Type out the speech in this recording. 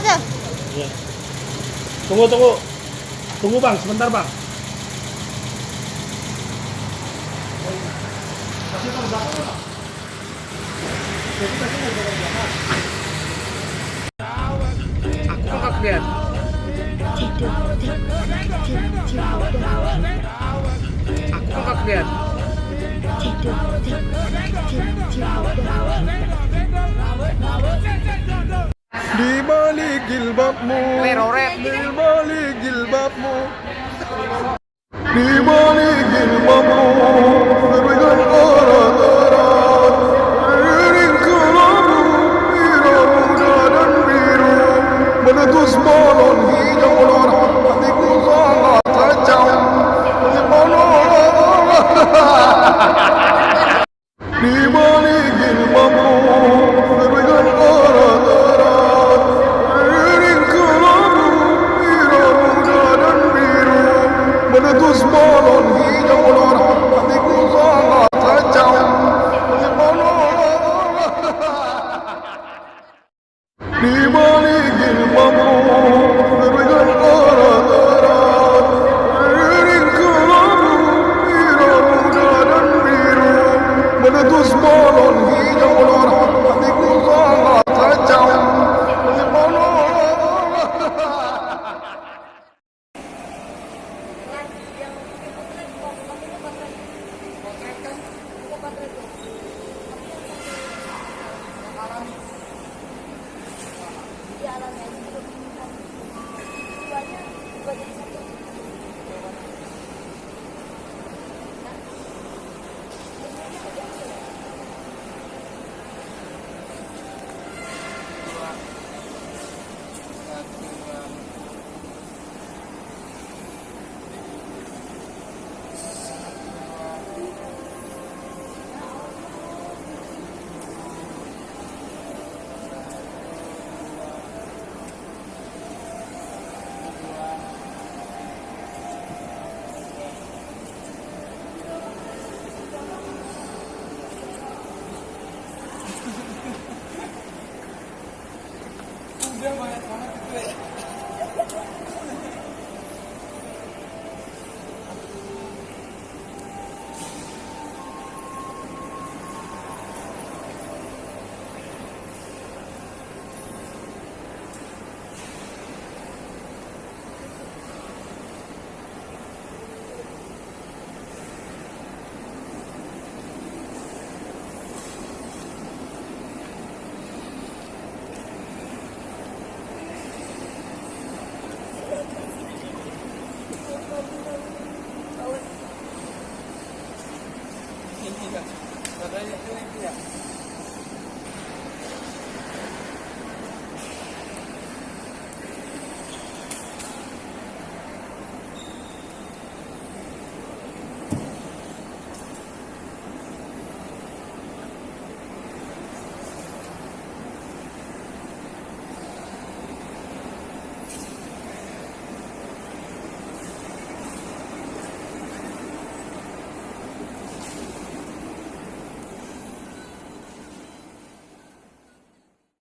aja. Iya. Tunggu, tunggu. Tunggu bang, sebentar bang. Kasih tahu belakang bang. Jadi kasih tahu belakang. Aku nggak kelihatan. Aku nggak kelihatan. Di balik jilbabmu, di balik jilbabmu, di balik jilbabmu, terbentang orang-orang, beriring kelabu, biru muda dan biru, meletus balon hijau lorong, hatiku sangat tajam, di balik jilbabmu, terbentang orang-orang, beriring kelabu, biru muda dan biru, meletus balon hijau lorong, hatiku sangat tajam, di balik jilbabmu, terbentang orang-orang, beriring kelabu, biru muda dan biru, meletus balon hijau lorong, hatiku sangat tajam, katanya ini ya.